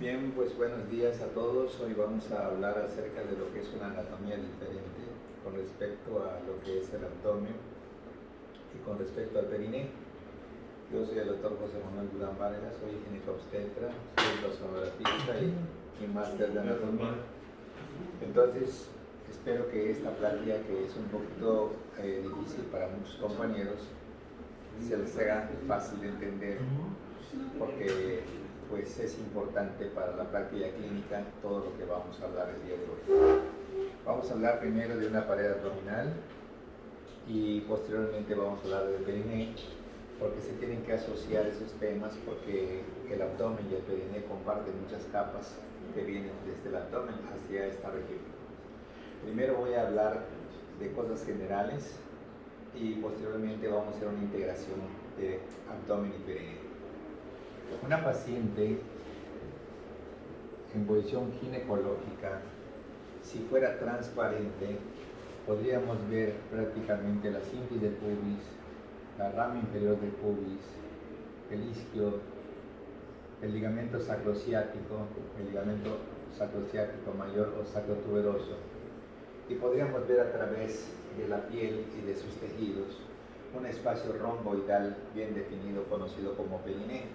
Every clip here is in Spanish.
Bien, pues buenos días a todos. Hoy vamos a hablar acerca de lo que es una anatomía diferente con respecto a lo que es el abdomen y con respecto al periné. Yo soy el doctor José Manuel Durán Vargas, soy ginecobstetra, soy sonografista y máster de anatomía. Entonces, espero que esta plática, que es un poquito difícil para muchos compañeros, se les haga fácil de entender, porque pues es importante para la práctica clínica todo lo que vamos a hablar el día de hoy. Vamos a hablar primero de una pared abdominal y posteriormente vamos a hablar del periné, porque se tienen que asociar esos temas, porque el abdomen y el periné comparten muchas capas que vienen desde el abdomen hacia esta región. Primero voy a hablar de cosas generales y posteriormente vamos a hacer una integración de abdomen y periné. Una paciente en posición ginecológica, si fuera transparente, podríamos ver prácticamente la sínfisis del pubis, la rama inferior del pubis, el isquio, el ligamento sacrociático mayor o sacrotuberoso, y podríamos ver a través de la piel y de sus tejidos un espacio romboidal bien definido conocido como periné.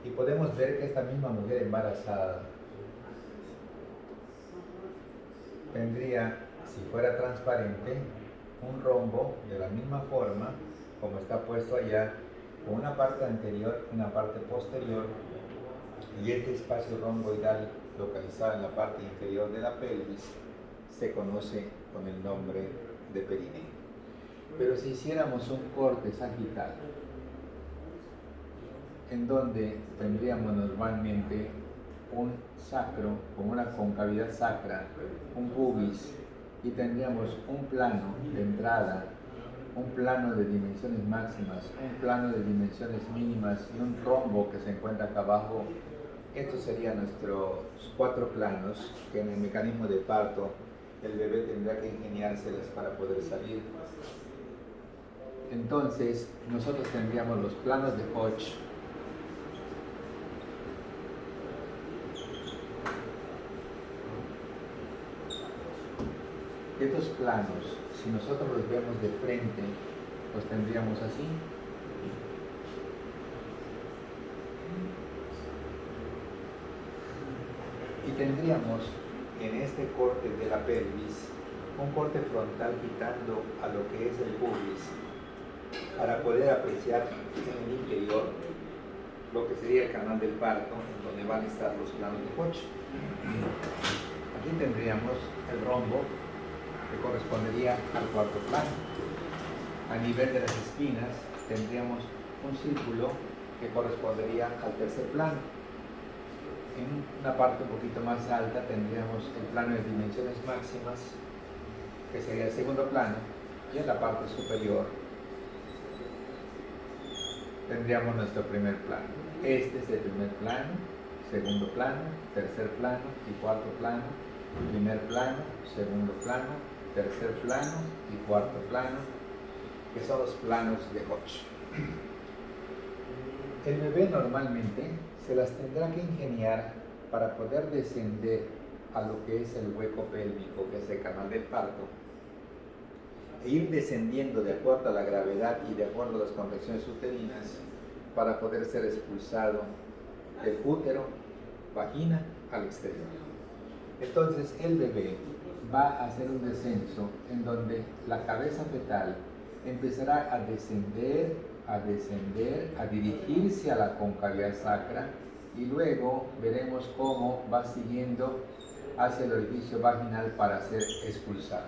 Y podemos ver que esta misma mujer embarazada tendría, si fuera transparente, un rombo de la misma forma como está puesto allá, con una parte anterior y una parte posterior, y este espacio romboidal localizado en la parte inferior de la pelvis se conoce con el nombre de periné. Pero si hiciéramos un corte sagital, en donde tendríamos normalmente un sacro con una concavidad sacra, un pubis, y tendríamos un plano de entrada, un plano de dimensiones máximas, un plano de dimensiones mínimas y un rombo que se encuentra acá abajo. Estos serían nuestros 4 planos que en el mecanismo de parto el bebé tendrá que ingeniárselas para poder salir. Entonces nosotros tendríamos los planos de Hodge. Estos planos, si nosotros los vemos de frente, los tendríamos así. Y tendríamos en este corte de la pelvis un corte frontal quitando a lo que es el pubis, para poder apreciar en el interior lo que sería el canal del parto, donde van a estar los planos de Hodge. Aquí tendríamos el rombo, que correspondería al 4º plano. A nivel de las espinas tendríamos un círculo que correspondería al 3er plano. En una parte un poquito más alta tendríamos el plano de dimensiones máximas, que sería el 2º plano, y en la parte superior tendríamos nuestro 1er plano. Este es el 1er plano, 2º plano, 3er plano y 4º plano, 1er plano, 2º plano, 3er plano y 4º plano, que son los planos de Hodge. El bebé normalmente se las tendrá que ingeniar para poder descender a lo que es el hueco pélvico, que es el canal del parto, e ir descendiendo de acuerdo a la gravedad y de acuerdo a las contracciones uterinas para poder ser expulsado del útero, vagina, al exterior. Entonces el bebé va a hacer un descenso en donde la cabeza fetal empezará a descender, a dirigirse a la concavidad sacra, y luego veremos cómo va siguiendo hacia el orificio vaginal para ser expulsado.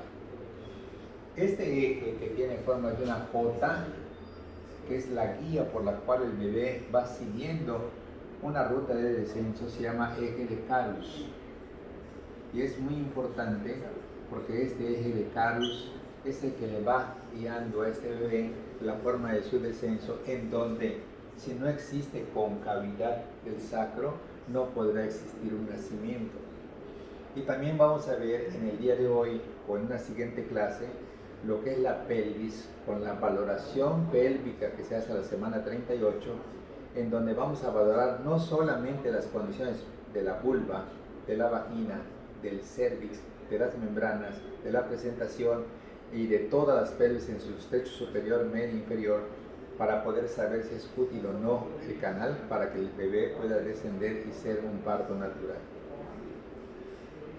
Este eje, que tiene forma de una J, que es la guía por la cual el bebé va siguiendo una ruta de descenso, se llama eje de Carus. Y es muy importante porque este eje de Carus es el que le va guiando a este bebé la forma de su descenso, en donde si no existe concavidad del sacro, no podrá existir un nacimiento. Y también vamos a ver en el día de hoy, o en una siguiente clase, lo que es la pelvis, con la valoración pélvica que se hace a la semana 38, en donde vamos a valorar no solamente las condiciones de la vulva, de la vagina, del cérvix, de las membranas, de la presentación y de todas las pelvis en su estrecho superior, medio e inferior, para poder saber si es útil o no el canal para que el bebé pueda descender y ser un parto natural.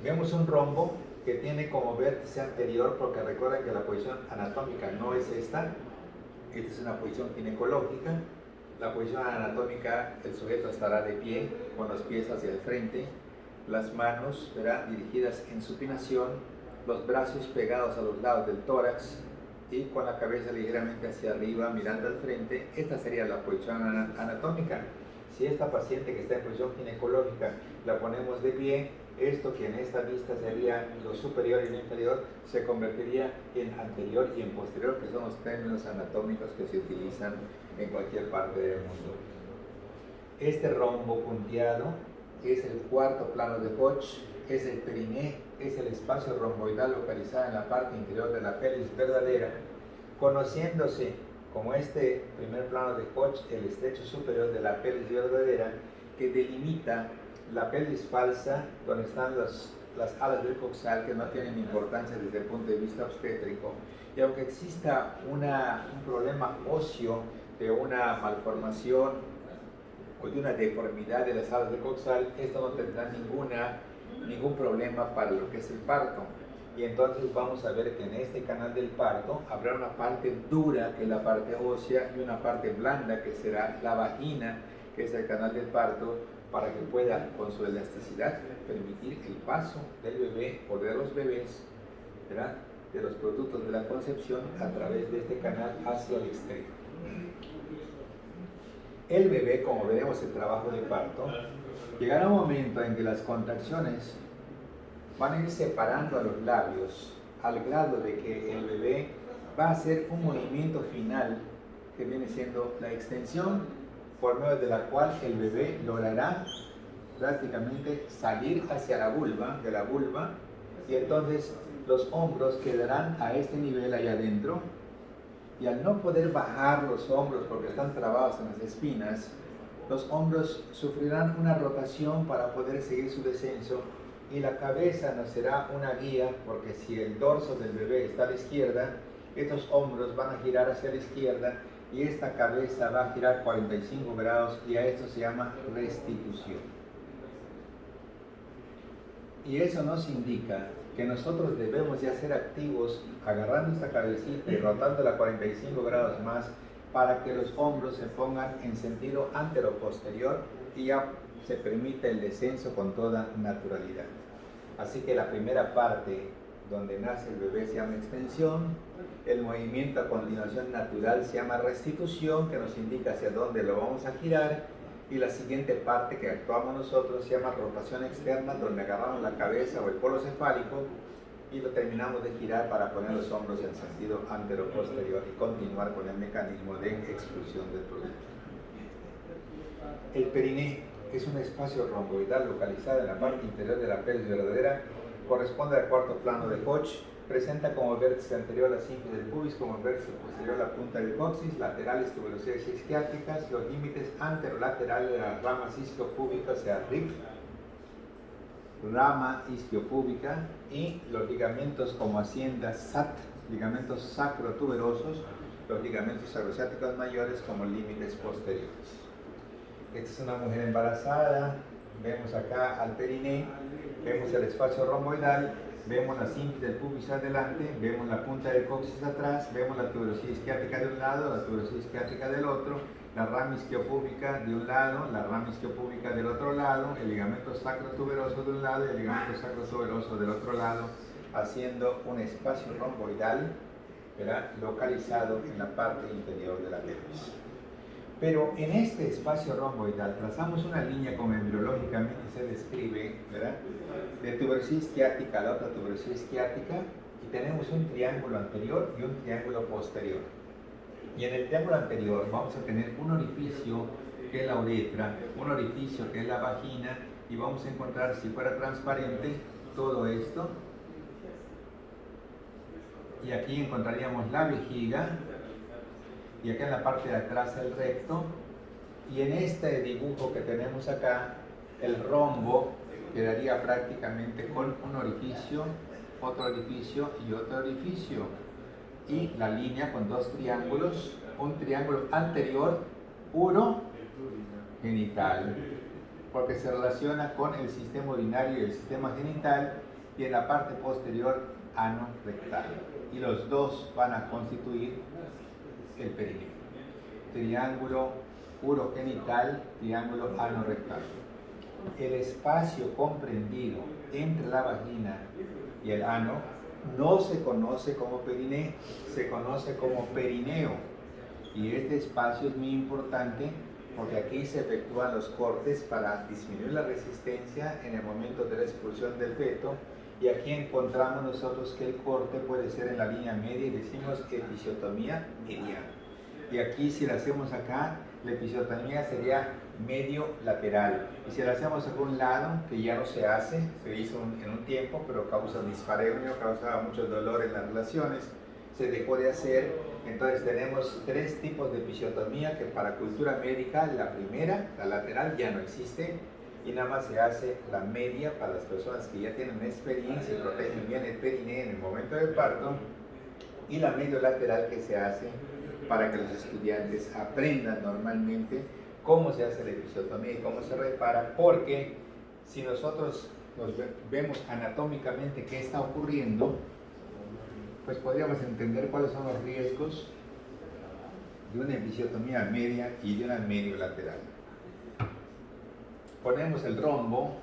Vemos un rombo que tiene como vértice anterior, porque recuerden que la posición anatómica no es esta es una posición ginecológica. La posición anatómica, el sujeto estará de pie, con los pies hacia el frente, las manos, ¿verdad?, dirigidas en supinación, los brazos pegados a los lados del tórax y con la cabeza ligeramente hacia arriba, mirando al frente. Esta sería la posición anatómica. Si esta paciente que está en posición ginecológica la ponemos de pie, esto que en esta vista sería lo superior y lo inferior, se convertiría en anterior y en posterior, que son los términos anatómicos que se utilizan en cualquier parte del mundo. Este rombo punteado es el cuarto plano de Hodge, es el periné, es el espacio romboidal localizado en la parte interior de la pelvis verdadera, conociéndose como este primer plano de Hodge, el estrecho superior de la pelvis verdadera, que delimita la pelvis falsa, donde están las alas del coxal, que no tienen importancia desde el punto de vista obstétrico. Y aunque exista un problema óseo de una malformación o de una deformidad de las alas del coxal, esto no tendrá ningún problema para lo que es el parto. Y entonces vamos a ver que en este canal del parto habrá una parte dura, que es la parte ósea, y una parte blanda, que será la vagina, que es el canal del parto, para que pueda, con su elasticidad, permitir el paso del bebé o de los bebés, ¿verdad?, de los productos de la concepción a través de este canal hacia el exterior. El bebé, como veremos el trabajo de parto, llegará un momento en que las contracciones van a ir separando a los labios al grado de que el bebé va a hacer un movimiento final que viene siendo la extensión, por medio de la cual el bebé logrará prácticamente salir hacia la vulva, y entonces los hombros quedarán a este nivel allá adentro, y al no poder bajar los hombros porque están trabados en las espinas, los hombros sufrirán una rotación para poder seguir su descenso, y la cabeza nos será una guía, porque si el dorso del bebé está a la izquierda, estos hombros van a girar hacia la izquierda y esta cabeza va a girar 45 grados, y a esto se llama restitución. Y eso nos indica que nosotros debemos ya ser activos agarrando esta cabecita y rotándola 45 grados más para que los hombros se pongan en sentido antero-posterior y ya se permite el descenso con toda naturalidad. Así que la primera parte donde nace el bebé se llama extensión, el movimiento a continuación natural se llama restitución, que nos indica hacia dónde lo vamos a girar, y la siguiente parte que actuamos nosotros se llama rotación externa, donde agarramos la cabeza o el polo cefálico y lo terminamos de girar para poner los hombros en sentido antero-posterior y continuar con el mecanismo de expulsión del producto. El periné es un espacio romboidal localizado en la parte inferior de la pelvis verdadera, corresponde al cuarto plano de Hodge, presenta como vértice anterior la sínfisis del pubis, como vértice posterior la punta del coxis, laterales tuberosidades isquiáticas, los límites anterolaterales de las ramas isquiopúbicas, o sea, rama isquiopúbica, y los ligamentos como hacienda SAT, ligamentos sacrotuberosos, los ligamentos sacrociáticos mayores como límites posteriores. Esta es una mujer embarazada, vemos acá al periné, vemos el espacio romboidal, vemos la sínfisis del pubis adelante, vemos la punta del coxis atrás, vemos la tuberosidad isquiática de un lado, la tuberosidad isquiática del otro, la rama isquiopúbica de un lado, la rama isquiopúbica del otro lado, el ligamento sacrotuberoso de un lado y el ligamento sacrotuberoso del otro lado, haciendo un espacio romboidal, ¿verdad?, localizado en la parte inferior de la pelvis. Pero en este espacio romboidal trazamos una línea como embriológicamente se describe, ¿verdad?, de tuberosidad isquiática a la otra tuberosidad isquiática, y tenemos un triángulo anterior y un triángulo posterior. Y en el triángulo anterior vamos a tener un orificio que es la uretra, un orificio que es la vagina, y vamos a encontrar, si fuera transparente, todo esto. Y aquí encontraríamos la vejiga, y acá en la parte de atrás el recto, y en este dibujo que tenemos acá El rombo quedaría prácticamente con un orificio, otro orificio y otro orificio. Y la línea con dos triángulos, un triángulo anterior urogenital, porque se relaciona con el sistema urinario y el sistema genital, y en la parte posterior ano rectal. Y los dos van a constituir el perineo. Triángulo urogenital, triángulo ano rectal. El espacio comprendido entre la vagina y el ano no se conoce como perineo, se conoce como perineo. Y este espacio es muy importante porque aquí se efectúan los cortes para disminuir la resistencia en el momento de la expulsión del feto. Y aquí encontramos nosotros que el corte puede ser en la línea media y decimos episiotomía mediana. Y aquí si lo hacemos acá, la episiotomía sería medio lateral. Y si lo hacemos a un lado, que ya no se hace, se hizo en un tiempo, pero causa dispareunia, causaba mucho dolor en las relaciones, se dejó de hacer. Entonces tenemos tres tipos de episiotomía que para cultura médica, la primera, la lateral, ya no existe. Y nada más se hace la media para las personas que ya tienen experiencia y protegen bien el perineo en el momento del parto. Y la medio lateral que se hace para que los estudiantes aprendan normalmente cómo se hace la episiotomía y cómo se repara, porque si nosotros nos vemos anatómicamente qué está ocurriendo, pues podríamos entender cuáles son los riesgos de una episiotomía media y de una medio lateral. Ponemos el rombo,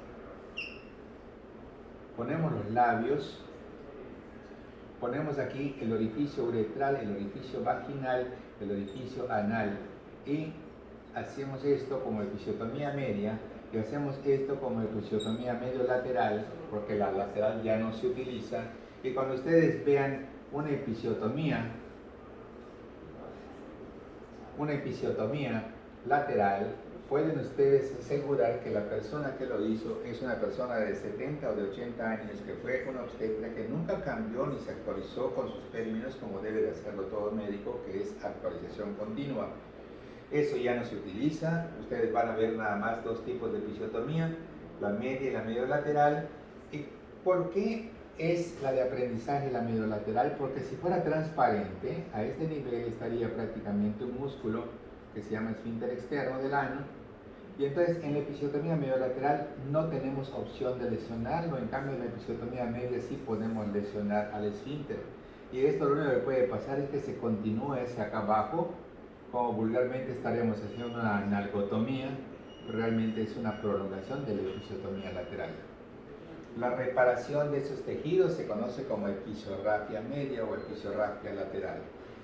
ponemos los labios, ponemos aquí el orificio uretral, el orificio vaginal, el orificio anal, y hacemos esto como episiotomía media y hacemos esto como episiotomía medio lateral, porque la lateral ya no se utiliza. Y cuando ustedes vean una episiotomía lateral, pueden ustedes asegurar que la persona que lo hizo es una persona de 70 o de 80 años, que fue una obstetra que nunca cambió ni se actualizó con sus términos como debe de hacerlo todo médico, que es actualización continua. Eso ya no se utiliza. Ustedes van a ver nada más dos tipos de episiotomía, la media y la medio lateral. ¿Y por qué es la de aprendizaje y la medio lateral? Porque si fuera transparente, a este nivel estaría prácticamente un músculo que se llama esfínter externo del ano, y entonces en la episiotomía medio lateral no tenemos opción de lesionarlo. En cambio en la episiotomía media sí podemos lesionar al esfínter, y esto lo único que puede pasar es que se continúe hacia acá abajo, como vulgarmente estaríamos haciendo una analgotomía, pero realmente es una prolongación de la episiotomía lateral. La reparación de esos tejidos se conoce como episorrafia media o episorrafia lateral.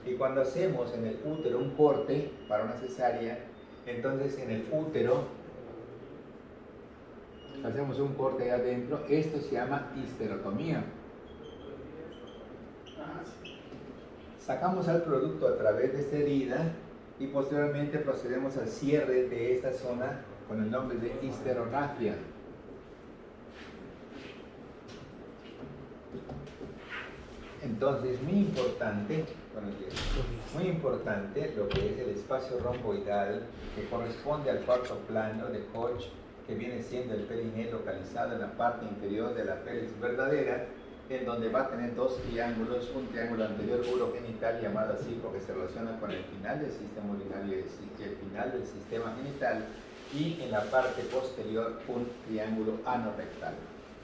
Y cuando hacemos en el útero un corte para una cesárea, entonces en el útero hacemos un corte ahí adentro, esto se llama histerotomía. Sacamos al producto a través de esta herida y posteriormente procedemos al cierre de esta zona con el nombre de histerografia. Entonces, muy importante lo que es el espacio romboidal, que corresponde al cuarto plano de Hodge, que viene siendo el perineo localizado en la parte inferior de la pelvis verdadera, en donde va a tener dos triángulos, un triángulo anterior urogenital llamado así porque se relaciona con el final del sistema urinario y el final del sistema genital, y en la parte posterior un triángulo anorectal,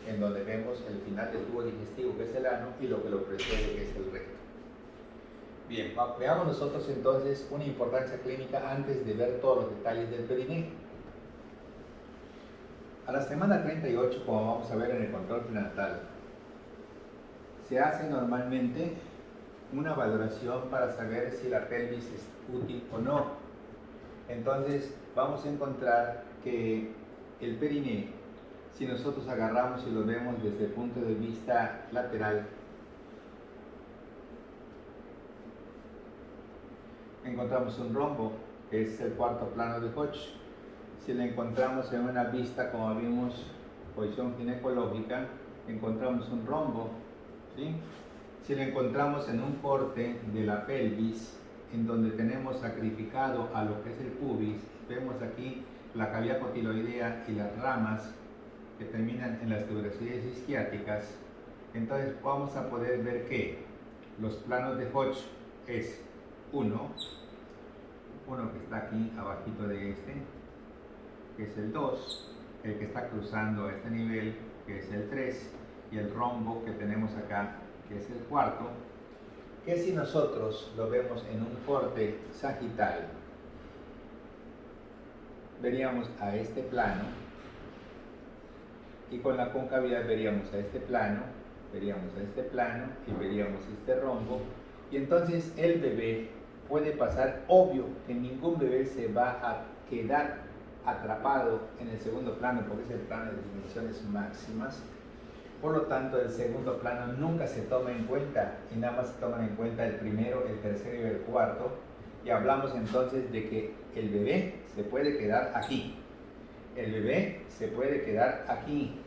en donde vemos el final del tubo digestivo, que es el ano, y lo que lo precede, que es el recto. Bien, veamos nosotros entonces una importancia clínica antes de ver todos los detalles del perineo. A la semana 38, como vamos a ver en el control prenatal, se hace normalmente una valoración para saber si la pelvis es útil o no. Entonces vamos a encontrar que el perineo, si nosotros agarramos y lo vemos desde el punto de vista lateral, encontramos un rombo, que es el cuarto plano de Hodge. Si lo encontramos en una vista, como vimos, posición ginecológica, encontramos un rombo, ¿sí? Si lo encontramos en un corte de la pelvis, en donde tenemos sacrificado a lo que es el pubis, vemos aquí la cavidad cotiloidea y las ramas que terminan en las tuberosidades isquiáticas, entonces vamos a poder ver que los planos de Hodge es uno que está aquí abajito de este, que es el 2, el que está cruzando a este nivel, que es el 3, y el rombo que tenemos acá, que es el 4, que si nosotros lo vemos en un corte sagital, veríamos a este plano, y con la concavidad veríamos a este plano, veríamos a este plano, y veríamos este rombo, y entonces el bebé puede pasar, obvio que ningún bebé se va a quedar atrapado en el segundo plano, porque es el plano de dimensiones máximas. Por lo tanto, el segundo plano nunca se toma en cuenta, y nada más se toman en cuenta el primero, el tercero y el cuarto, y hablamos entonces de que el bebé se puede quedar aquí, el bebé se puede quedar aquí,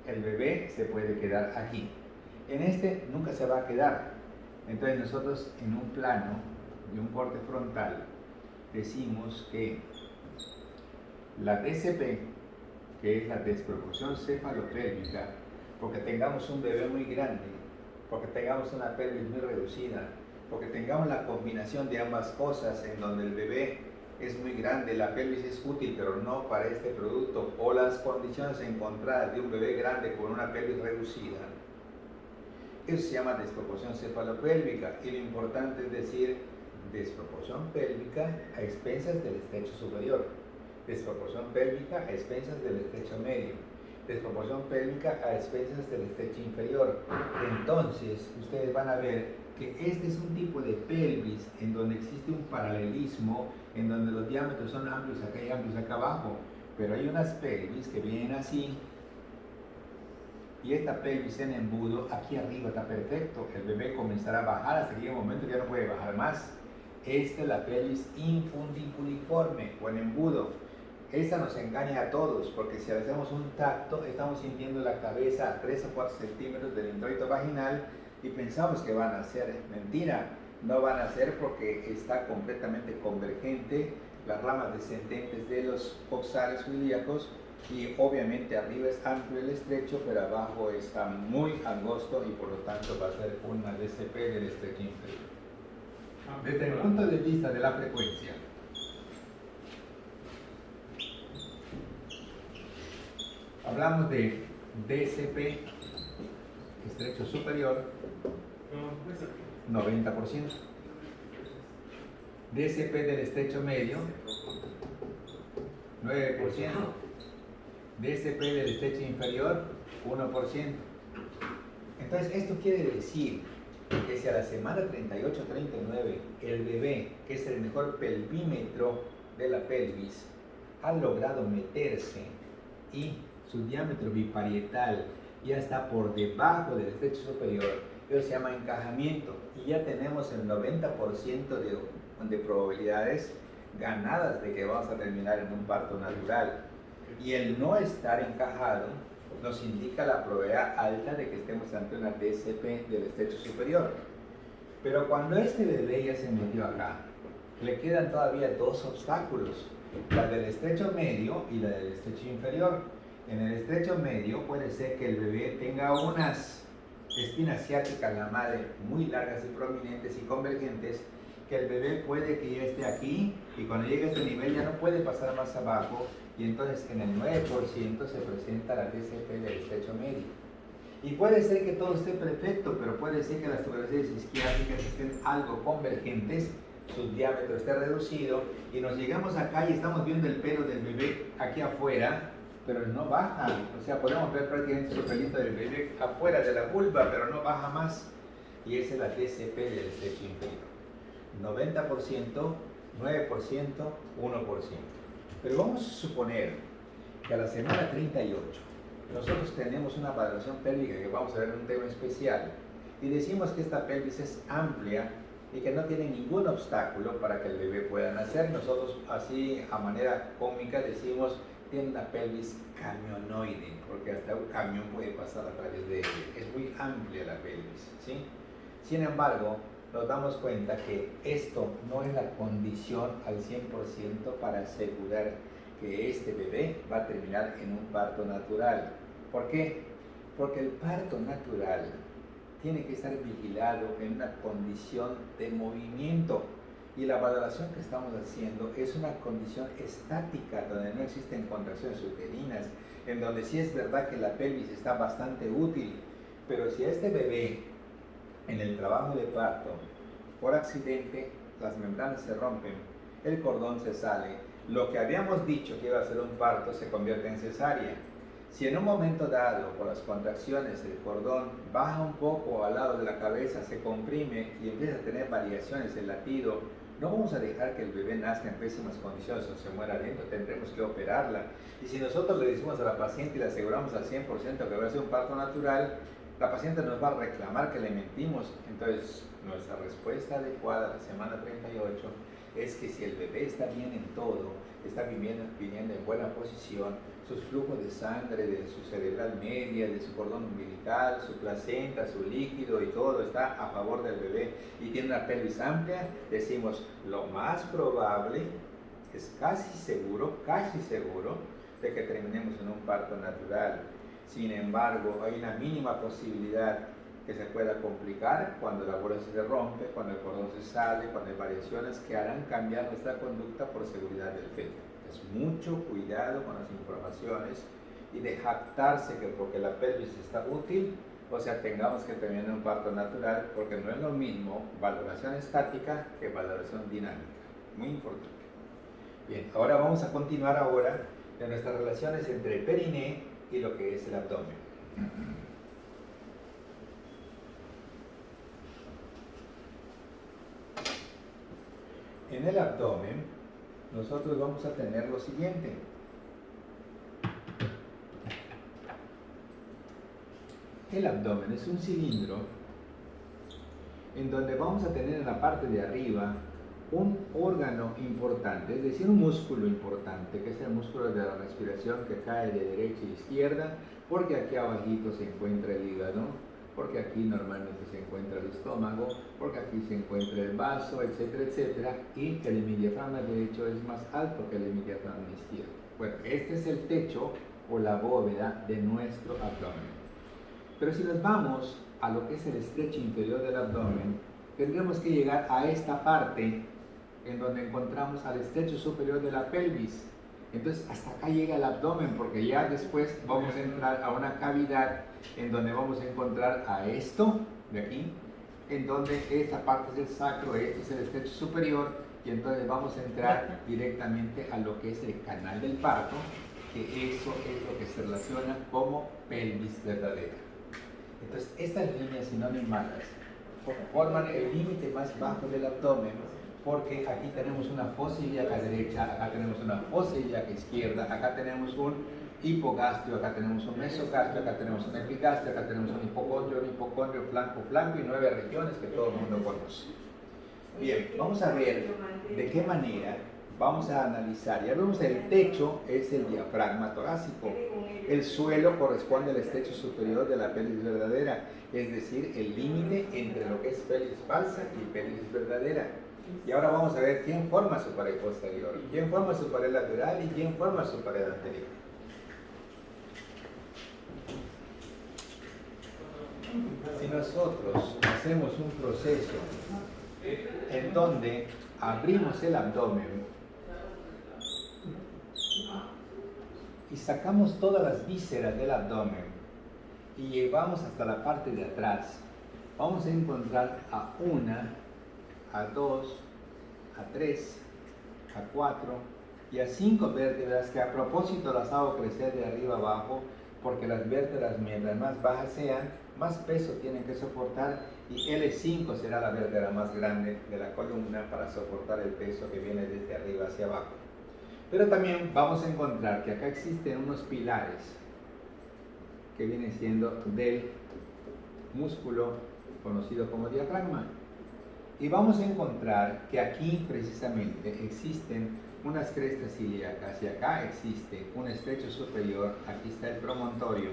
el bebé se puede quedar aquí. En este nunca se va a quedar. Entonces nosotros en un plano de un corte frontal decimos que la DCP, que es la desproporción cefalopélvica, porque tengamos un bebé muy grande, porque tengamos una pelvis muy reducida, porque tengamos la combinación de ambas cosas en donde el bebé es muy grande, la pelvis es útil pero no para este producto, o las condiciones encontradas de un bebé grande con una pelvis reducida, eso se llama desproporción cefalopélvica, y lo importante es decir desproporción pélvica a expensas del estrecho superior, desproporción pélvica a expensas del estrecho medio, desproporción pélvica a expensas del estrecho inferior. Entonces ustedes van a ver que este es un tipo de pelvis en donde existe un paralelismo, en donde los diámetros son amplios acá y amplios acá abajo, pero hay unas pelvis que vienen así, y esta pelvis en embudo aquí arriba está perfecto, el bebé comenzará a bajar hasta que llega un momento que ya no puede bajar más. Esta es la pelvis infundiculiforme o en embudo. Esta nos engaña a todos, porque si hacemos un tacto, estamos sintiendo la cabeza a 3 o 4 centímetros del introito vaginal y pensamos que van a ser. Mentira, no van a ser porque está completamente convergente las ramas descendentes de los coxales ilíacos, y obviamente arriba es amplio el estrecho, pero abajo está muy angosto y por lo tanto va a ser una DCP del estrecho inferior. Desde el punto de vista de la frecuencia, hablamos de DCP, estrecho superior, 90%. DCP del estrecho medio, 9%. DCP del estrecho inferior, 1%. Entonces, esto quiere decir que si a la semana 38-39 el bebé, que es el mejor pelvímetro de la pelvis, ha logrado meterse y su diámetro biparietal ya está por debajo del estrecho superior, eso se llama encajamiento, y ya tenemos el 90% de probabilidades ganadas de que vamos a terminar en un parto natural. Y el no estar encajado nos indica la probabilidad alta de que estemos ante una DCP del estrecho superior. Pero cuando este bebé ya se metió acá, le quedan todavía dos obstáculos, la del estrecho medio y la del estrecho inferior. En el estrecho medio puede ser que el bebé tenga unas espinas ciáticas, la madre, muy largas y prominentes y convergentes, que el bebé puede que ya esté aquí y cuando llegue a este nivel ya no puede pasar más abajo, y entonces en el 9% se presenta la DCP del estrecho medio. Y puede ser que todo esté perfecto, pero puede ser que las tuberosidades isquiáticas estén algo convergentes, su diámetro esté reducido, y nos llegamos acá y estamos viendo el pelo del bebé aquí afuera, pero no baja. O sea, podemos ver prácticamente su pelito del bebé afuera de la vulva, pero no baja más. Y esa es la DCP del estrecho inferior. 90%, 9%, 1%. Pero vamos a suponer que a la semana 38 nosotros tenemos una valoración pélvica que vamos a ver en un tema especial y decimos que esta pelvis es amplia y que no tiene ningún obstáculo para que el bebé pueda nacer. Nosotros así a manera cómica decimos tiene una pelvis camionoide, porque hasta un camión puede pasar a través de ella. Es muy amplia la pelvis, ¿sí? Sin embargo, nos damos cuenta que esto no es la condición al 100% para asegurar que este bebé va a terminar en un parto natural. ¿Por qué? Porque el parto natural tiene que estar vigilado en una condición de movimiento. Y la valoración que estamos haciendo es una condición estática, donde no existen contracciones uterinas, en donde sí es verdad que la pelvis está bastante útil, pero si a este bebé, en el trabajo de parto, por accidente, las membranas se rompen, el cordón se sale, lo que habíamos dicho que iba a ser un parto se convierte en cesárea. Si en un momento dado, por las contracciones, el cordón baja un poco al lado de la cabeza, se comprime y empieza a tener variaciones el latido, no vamos a dejar que el bebé nazca en pésimas condiciones o se muera lento, tendremos que operarla. Y si nosotros le decimos a la paciente y le aseguramos al 100% que va a ser un parto natural, la paciente nos va a reclamar que le mentimos. Entonces, nuestra respuesta adecuada a la semana 38 es que si el bebé está bien en todo, está viniendo en buena posición, sus flujos de sangre, de su cerebral media, de su cordón umbilical, su placenta, su líquido y todo está a favor del bebé y tiene una pelvis amplia, decimos lo más probable, es casi seguro de que terminemos en un parto natural. Sin embargo, hay una mínima posibilidad que se pueda complicar cuando la bola se rompe, cuando el cordón se sale, cuando hay variaciones que harán cambiar nuestra conducta por seguridad del feto. Es mucho cuidado con las informaciones y de jactarse que porque la pelvis está útil, o sea, tengamos que terminar un parto natural, porque no es lo mismo valoración estática que valoración dinámica. Muy importante. Bien, ahora vamos a continuar ahora de nuestras relaciones entre el periné y lo que es el abdomen. En el abdomen, nosotros vamos a tener lo siguiente. El abdomen es un cilindro en donde vamos a tener en la parte de arriba un órgano importante, es decir, un músculo importante, que es el músculo de la respiración que cae de derecha a izquierda, porque aquí abajito se encuentra el hígado, porque aquí normalmente se encuentra el estómago, porque aquí se encuentra el vaso, etcétera, etcétera, y el hemidiafragma derecho es más alto que el hemidiafragma izquierdo. Bueno, este es el techo o la bóveda de nuestro abdomen. Pero si nos vamos a lo que es el estrecho inferior del abdomen, tendremos que llegar a esta parte en donde encontramos al estrecho superior de la pelvis. Entonces hasta acá llega el abdomen, porque ya después vamos a entrar a una cavidad en donde vamos a encontrar a esto de aquí, en donde esta parte es el sacro, este es el estrecho superior, y entonces vamos a entrar directamente a lo que es el canal del parto, que eso es lo que se relaciona como pelvis verdadera. Entonces estas líneas sinónimas forman el límite más bajo del abdomen, porque aquí tenemos una fosa ilíaca derecha, acá tenemos una fosa ilíaca izquierda, acá tenemos un hipogastrio, acá tenemos un mesogastrio, acá tenemos un epigastrio, acá tenemos un hipocondrio, flanco y 9 regiones que todo el mundo conoce. Bien, vamos a ver de qué manera vamos a analizar. Ya vemos el techo es el diafragma torácico, el suelo corresponde al estrecho superior de la pelvis verdadera, es decir, el límite entre lo que es pelvis falsa y pelvis verdadera. Y ahora vamos a ver quién forma su pared posterior, quién forma su pared lateral y quién forma su pared anterior. Si nosotros hacemos un proceso en donde abrimos el abdomen y sacamos todas las vísceras del abdomen y llevamos hasta la parte de atrás, vamos a encontrar a una, a 2, a 3, a 4 y a 5 vértebras que a propósito las hago crecer de arriba abajo, porque las vértebras mientras más bajas sean, más peso tienen que soportar, y L5 será la vértebra más grande de la columna para soportar el peso que viene desde arriba hacia abajo. Pero también vamos a encontrar que acá existen unos pilares que vienen siendo del músculo conocido como diafragma. Y vamos a encontrar que aquí precisamente existen unas crestas ilíacas y acá existe un estrecho superior, aquí está el promontorio.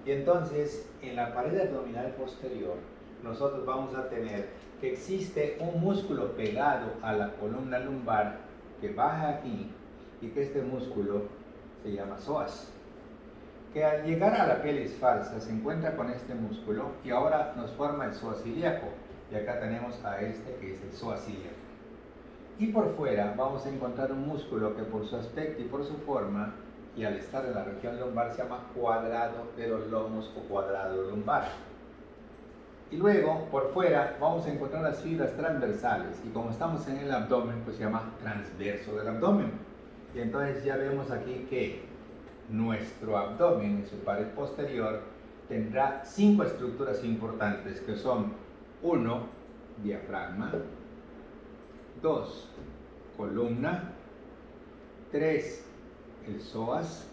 Y entonces en la pared abdominal posterior nosotros vamos a tener que existe un músculo pegado a la columna lumbar que baja aquí y que este músculo se llama psoas, que al llegar a la pelvis falsa se encuentra con este músculo y ahora nos forma el psoas ilíaco, y acá tenemos a este que es el psoas ilíaco. Y por fuera vamos a encontrar un músculo que por su aspecto y por su forma, y al estar en la región lumbar, se llama cuadrado de los lomos o cuadrado lumbar. Y luego, por fuera, vamos a encontrar las fibras transversales, y como estamos en el abdomen, pues se llama transverso del abdomen. Y entonces ya vemos aquí que nuestro abdomen en su pared posterior tendrá 5 estructuras importantes, que son 1, diafragma, 2, columna, 3, el psoas,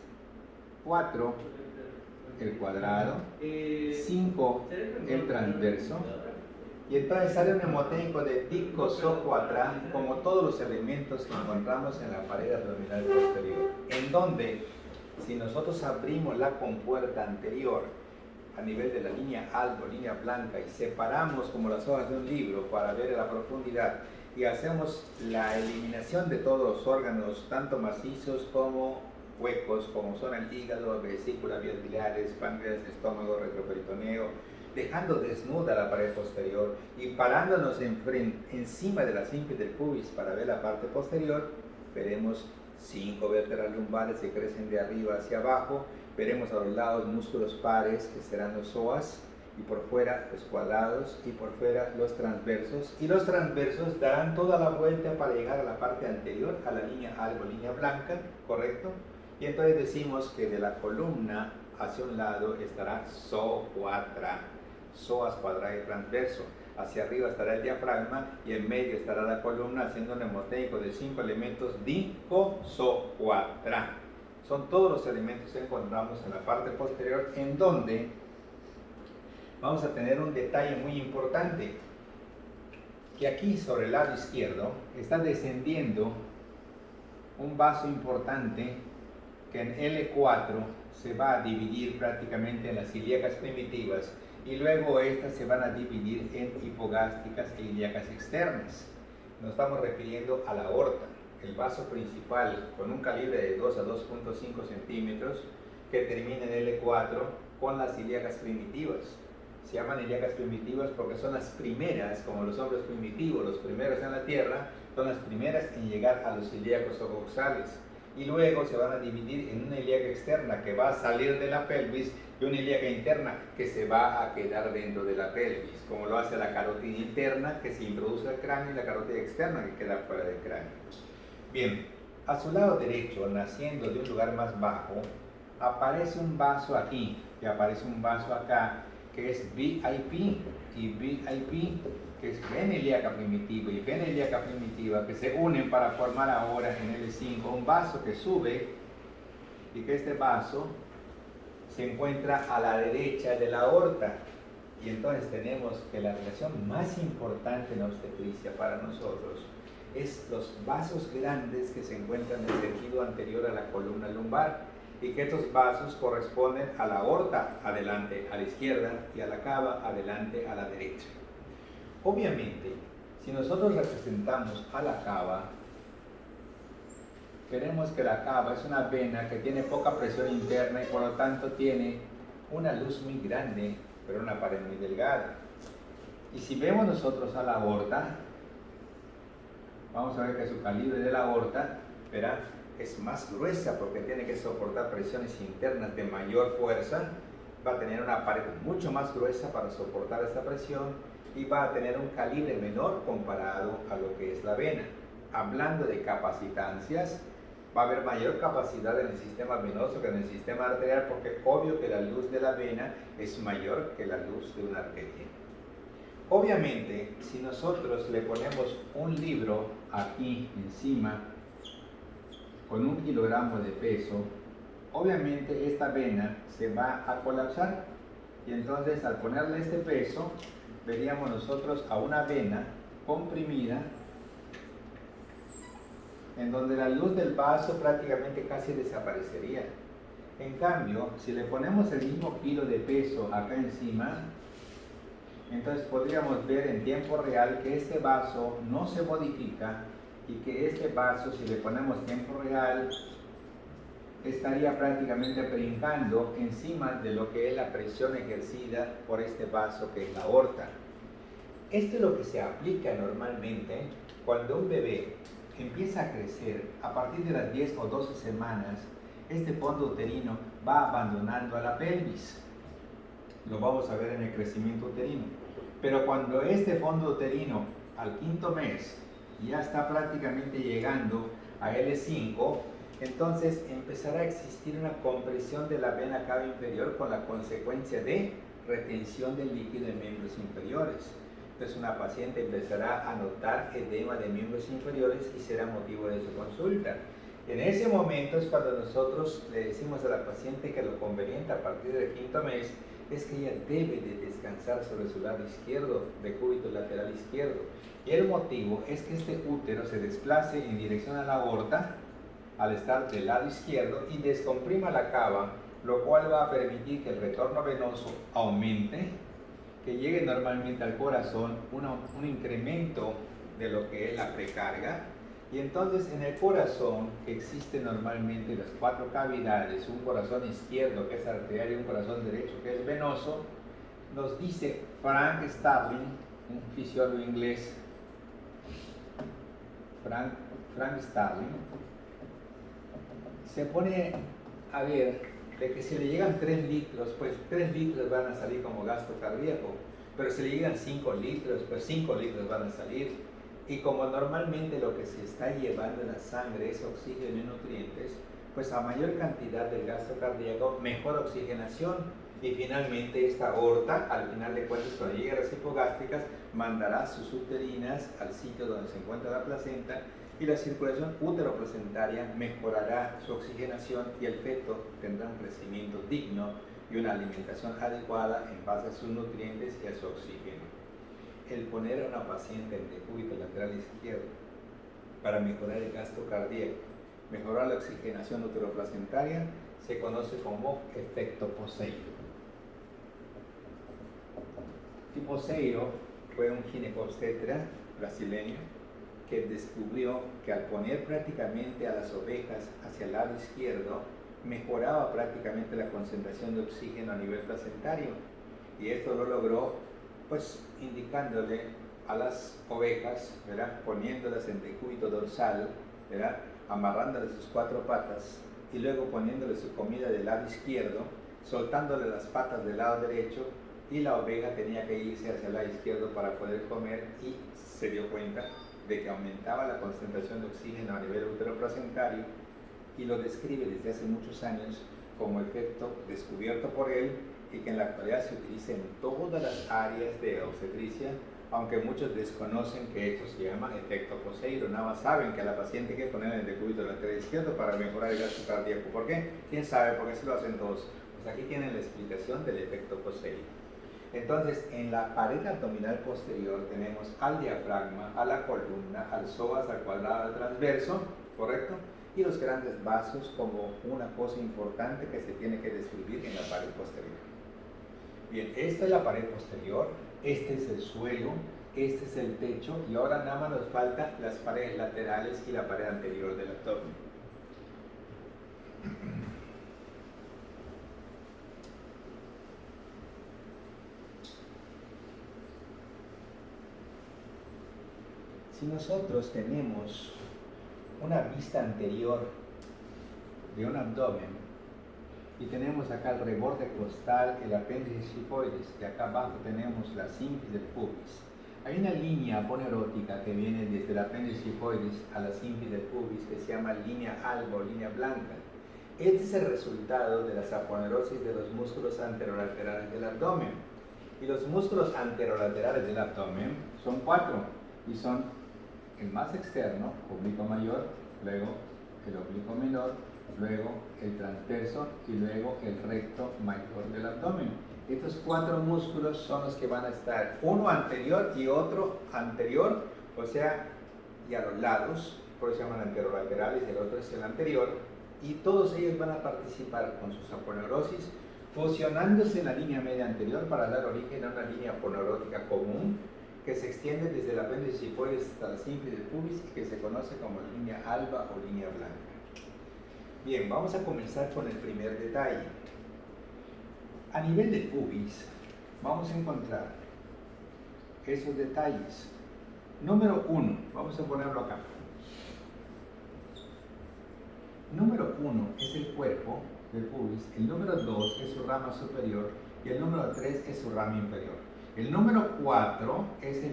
4, el cuadrado, 5, el transverso, y entonces sale un mnemoteico de dicosocuatra, como todos los elementos que encontramos en la pared abdominal posterior, en donde si nosotros abrimos la compuerta anterior a nivel de la línea alto, línea blanca, y separamos como las hojas de un libro para ver la profundidad, y hacemos la eliminación de todos los órganos, tanto macizos como huecos, como son el hígado, vesícula, vías biliares, páncreas, estómago, retroperitoneo, dejando desnuda la pared posterior y parándonos encima de la simple del pubis para ver la parte posterior, veremos 5 vértebras lumbares que crecen de arriba hacia abajo, veremos a los lados músculos pares que serán los psoas, y por fuera los cuadrados, y por fuera los transversos, y los transversos darán toda la vuelta para llegar a la parte anterior, a la línea algo, línea blanca, ¿correcto? Y entonces decimos que de la columna hacia un lado estará psocuatra, psoas, cuadrado y transverso. Hacia arriba estará el diafragma y en medio estará la columna, haciendo un mnemoteico de 5 elementos dicosocuatra. Son todos los elementos que encontramos en la parte posterior, en donde vamos a tener un detalle muy importante, que aquí sobre el lado izquierdo está descendiendo un vaso importante que en L4 se va a dividir prácticamente en las ilíacas primitivas, y luego estas se van a dividir en hipogástricas e ilíacas externas. Nos estamos refiriendo a la aorta, el vaso principal con un calibre de 2 a 2.5 centímetros que termina en L4 con las ilíacas primitivas. Se llaman ilíacas primitivas porque son las primeras, como los hombres primitivos, los primeros en la tierra, son las primeras en llegar a los ilíacos coxales. Y luego se van a dividir en una ilíaca externa que va a salir de la pelvis y una ilíaca interna que se va a quedar dentro de la pelvis, como lo hace la carótida interna que se introduce al cráneo y la carótida externa que queda fuera del cráneo. Bien, a su lado derecho, naciendo de un lugar más bajo, aparece un vaso aquí y aparece un vaso acá que es VIP y VIP, que es vena ilíaca primitiva y vena ilíaca primitiva, que se unen para formar ahora en L5 un vaso que sube, y que este vaso se encuentra a la derecha de la aorta. Y entonces tenemos que la relación más importante en obstetricia para nosotros es los vasos grandes que se encuentran en el sentido anterior a la columna lumbar, y que estos vasos corresponden a la aorta adelante a la izquierda y a la cava adelante a la derecha. Obviamente, si nosotros representamos a la cava, queremos que la cava es una vena que tiene poca presión interna y por lo tanto tiene una luz muy grande, pero una pared muy delgada. Y si vemos nosotros a la aorta, vamos a ver que su calibre de la aorta, verá, es más gruesa porque tiene que soportar presiones internas de mayor fuerza, va a tener una pared mucho más gruesa para soportar esta presión y va a tener un calibre menor comparado a lo que es la vena. Hablando de capacitancias, va a haber mayor capacidad en el sistema venoso que en el sistema arterial, porque obvio que la luz de la vena es mayor que la luz de una arteria. Obviamente, si nosotros le ponemos un libro aquí encima con 1 kilogramo de peso, obviamente esta vena se va a colapsar, y entonces al ponerle este peso veríamos nosotros a una vena comprimida en donde la luz del vaso prácticamente casi desaparecería. En cambio, si le ponemos el mismo kilo de peso acá encima, entonces podríamos ver en tiempo real que este vaso no se modifica y que este vaso, si le ponemos tiempo real, estaría prácticamente brincando encima de lo que es la presión ejercida por este vaso que es la aorta. Esto es lo que se aplica normalmente cuando un bebé empieza a crecer. A partir de las 10 o 12 semanas, este fondo uterino va abandonando a la pelvis. Lo vamos a ver en el crecimiento uterino. Pero cuando este fondo uterino al 5.º mes ya está prácticamente llegando a L5, entonces empezará a existir una compresión de la vena cava inferior con la consecuencia de retención del líquido en miembros inferiores. Entonces una paciente empezará a notar edema de miembros inferiores y será motivo de su consulta. En ese momento es cuando nosotros le decimos a la paciente que lo conveniente a partir del 5.º mes es que ella debe de descansar sobre su lado izquierdo, decúbito lateral izquierdo. Y el motivo es que este útero se desplace en dirección a la aorta al estar del lado izquierdo y descomprima la cava, lo cual va a permitir que el retorno venoso aumente, que llegue normalmente al corazón un incremento de lo que es la precarga. Y entonces en el corazón, que existe normalmente las 4 cavidades, un corazón izquierdo que es arterial y un corazón derecho que es venoso, nos dice Frank Starling, un fisiólogo inglés, Frank Starling, se pone a ver de que si le llegan 3 litros, pues 3 litros van a salir como gasto cardíaco, pero si le llegan 5 litros, pues 5 litros van a salir. Y como normalmente lo que se está llevando en la sangre es oxígeno y nutrientes, pues a mayor cantidad del gasto cardíaco, mejor oxigenación. Y finalmente esta aorta, al final de cuentas, cuando llegue a las hipogástricas, mandará sus uterinas al sitio donde se encuentra la placenta y la circulación úteroplacentaria mejorará su oxigenación y el feto tendrá un crecimiento digno y una alimentación adecuada en base a sus nutrientes y a su oxígeno. El poner a una paciente en decúbito lateral izquierdo para mejorar el gasto cardíaco, mejorar la oxigenación uteroplacentaria, se conoce como efecto Poseiro. Poseiro fue un ginecobstetra brasileño que descubrió que al poner prácticamente a las ovejas hacia el lado izquierdo, mejoraba prácticamente la concentración de oxígeno a nivel placentario. Y esto lo logró pues indicándole a las ovejas, ¿verdad?, poniéndolas en decúbito dorsal, ¿verdad?, amarrándoles sus 4 patas y luego poniéndole su comida del lado izquierdo, soltándole las patas del lado derecho, y la oveja tenía que irse hacia el lado izquierdo para poder comer, y se dio cuenta de que aumentaba la concentración de oxígeno a nivel uteroplacentario, y lo describe desde hace muchos años como efecto descubierto por él y que en la actualidad se utiliza en todas las áreas de obstetricia, aunque muchos desconocen que esto se llama efecto Poseiro. Nada más saben que a la paciente hay que ponerle el decúbito lateral izquierdo para mejorar el gasto cardíaco. ¿Por qué? ¿Quién sabe? Porque así lo hacen todos. Pues aquí tienen la explicación del efecto Poseiro. Entonces, en la pared abdominal posterior tenemos al diafragma, a la columna, al psoas, al cuadrado, al transverso, ¿correcto? Y los grandes vasos como una cosa importante que se tiene que describir en la pared posterior. Bien, esta es la pared posterior, este es el suelo, este es el techo, y ahora nada más nos faltan las paredes laterales y la pared anterior del abdomen. Si nosotros tenemos una vista anterior de un abdomen y tenemos acá el reborde costal, el apéndice xifoides, y acá abajo tenemos la sínfisis del pubis, hay una línea aponeurótica que viene desde el apéndice xifoides a la sínfisis del pubis que se llama línea alba o línea blanca. Este es el resultado de las aponeurosis de los músculos anterolaterales del abdomen. Y los músculos anterolaterales del abdomen son 4 y son el más externo, oblicuo mayor, luego el oblicuo menor, luego el transverso y luego el recto mayor del abdomen. Estos 4 músculos son los que van a estar uno anterior y otro anterior, o sea, y a los lados, por eso se llaman anterolaterales, y el otro es el anterior, y todos ellos van a participar con sus aponeurosis, fusionándose en la línea media anterior para dar origen a una línea aponeurótica común, que se extiende desde el apéndice cifoides hasta la sínfisis del pubis y que se conoce como línea alba o línea blanca. Bien, vamos a comenzar con el primer detalle. A nivel del pubis, vamos a encontrar esos detalles. Número 1, vamos a ponerlo acá. Número 1 es el cuerpo del pubis, el número 2 es su rama superior y el número 3 es su rama inferior. El número 4 es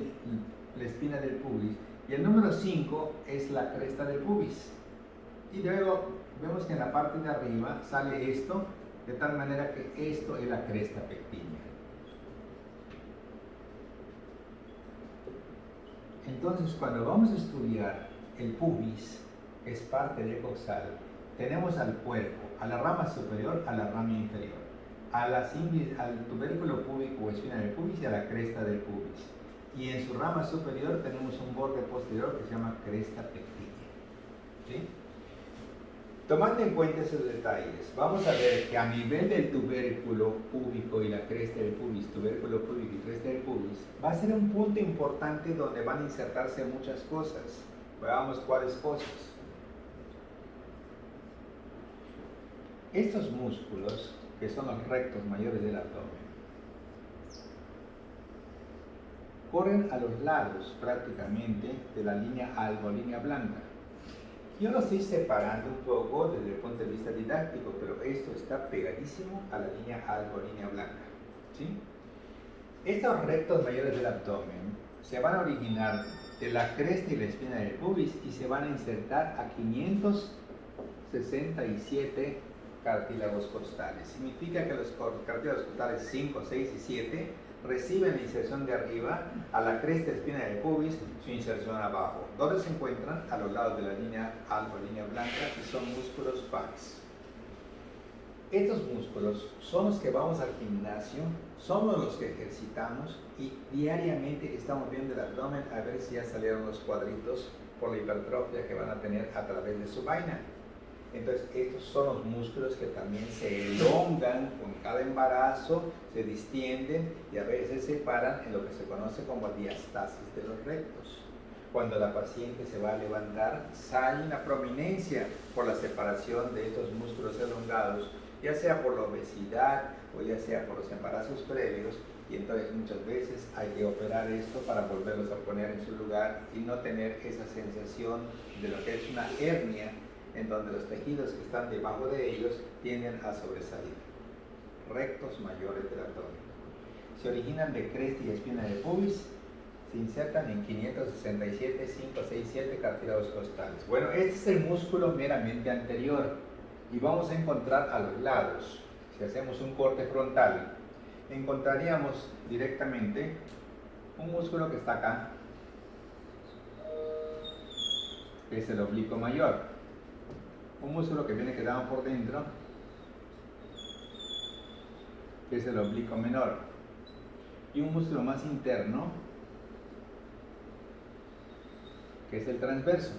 la espina del pubis y el número 5 es la cresta del pubis. Y luego vemos que en la parte de arriba sale esto, de tal manera que esto es la cresta pectínea. Entonces, cuando vamos a estudiar el pubis, que es parte del coxal, tenemos al cuerpo, a la rama superior, a la rama inferior, al tubérculo púbico o espina del pubis y a la cresta del pubis. Y en su rama superior tenemos un borde posterior que se llama cresta pectínea. ¿Sí? Tomando en cuenta esos detalles, vamos a ver que a nivel del tubérculo púbico y la cresta del pubis, tubérculo púbico y cresta del pubis, va a ser un punto importante donde van a insertarse muchas cosas. Veamos cuáles cosas. Estos músculos, que son los rectos mayores del abdomen, corren a los lados prácticamente de la línea alba o línea blanca. Yo lo estoy separando un poco desde el punto de vista didáctico, pero esto está pegadísimo a la línea alba o línea blanca. ¿Sí? Estos rectos mayores del abdomen se van a originar de la cresta y la espina del pubis y se van a insertar a 567 cartílagos costales. Significa que los cartílagos costales 5, 6 y 7 reciben la inserción de arriba, a la cresta y espina del pubis su inserción abajo. ¿Dónde se encuentran? A los lados de la línea alba o línea blanca, y son músculos pars. Estos músculos son los que vamos al gimnasio, somos los que ejercitamos y diariamente estamos viendo el abdomen a ver si ya salieron los cuadritos por la hipertrofia que van a tener a través de su vaina. Entonces, estos son los músculos que también se elongan con cada embarazo, se distienden y a veces se paran en lo que se conoce como diastasis de los rectos. Cuando la paciente se va a levantar, sale una prominencia por la separación de estos músculos elongados, ya sea por la obesidad o ya sea por los embarazos previos, y entonces muchas veces hay que operar esto para volverlos a poner en su lugar y no tener esa sensación de lo que es una hernia, en donde los tejidos que están debajo de ellos tienden a sobresalir. Rectos mayores del abdomen. Se originan de cresta y espina del pubis, se insertan en 567, 5, 6, 7 cartílagos costales. Bueno, este es el músculo meramente anterior y vamos a encontrar a los lados. Si hacemos un corte frontal, encontraríamos directamente un músculo que está acá, que es el oblicuo mayor. Un músculo que viene quedado por dentro, que es el oblicuo menor, y un músculo más interno, que es el transverso.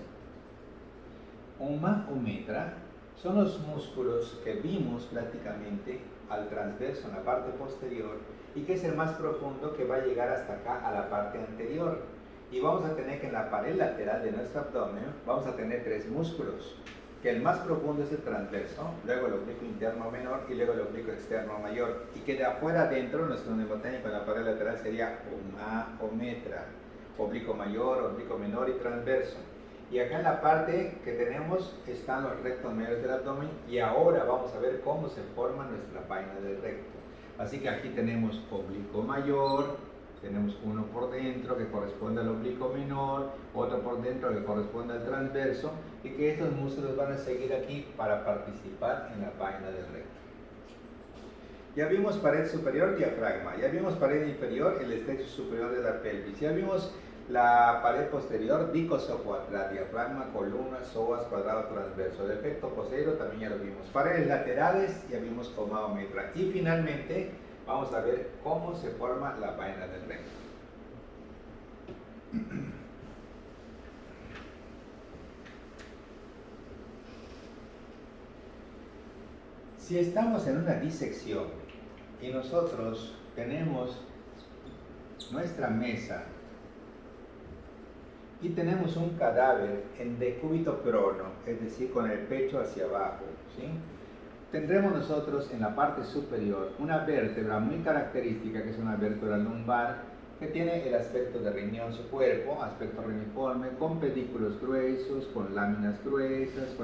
Oma o metra son los músculos que vimos prácticamente al transverso en la parte posterior y que es el más profundo, que va a llegar hasta acá a la parte anterior. Y vamos a tener que en la pared lateral de nuestro abdomen vamos a tener 3 músculos, que el más profundo es el transverso, luego el oblicuo interno menor y luego el oblicuo externo mayor, y que de afuera adentro nuestro mnemotécnico en la pared lateral sería oma o metra, oblicuo mayor, oblicuo menor y transverso. Y acá en la parte que tenemos están los rectos mayores del abdomen, y ahora vamos a ver cómo se forma nuestra vaina del recto. Así que aquí tenemos oblicuo mayor, tenemos uno por dentro que corresponde al oblicuo menor, otro por dentro que corresponde al transverso, y que estos músculos van a seguir aquí para participar en la vaina del recto. Ya vimos pared superior, diafragma, ya vimos pared inferior, el estrecho superior de la pelvis, ya vimos la pared posterior, dicosocuadral, diafragma, columna, psoas, cuadrado, transverso. El efecto posterior también ya lo vimos. Paredes laterales, ya vimos oma o metra. Y finalmente vamos a ver cómo se forma la vaina del recto. Si estamos en una disección y nosotros tenemos nuestra mesa y tenemos un cadáver en decúbito prono, es decir, con el pecho hacia abajo, ¿sí? Tendremos nosotros en la parte superior una vértebra muy característica, que es una vértebra lumbar, que tiene el aspecto de riñón, su cuerpo, aspecto reniforme, con pedículos gruesos, con láminas gruesas,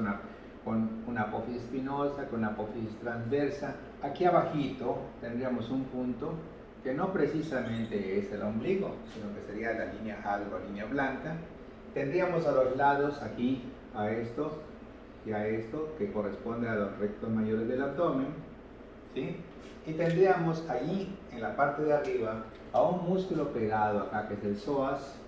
con una apófisis espinosa, con una apófisis transversa. Aquí abajito tendríamos un punto que no precisamente es el ombligo, sino que sería la línea algo, línea blanca. Tendríamos a los lados aquí a esto y a esto, que corresponde a los rectos mayores del abdomen, ¿sí? Y tendríamos ahí en la parte de arriba a un músculo pegado acá, que es el psoas.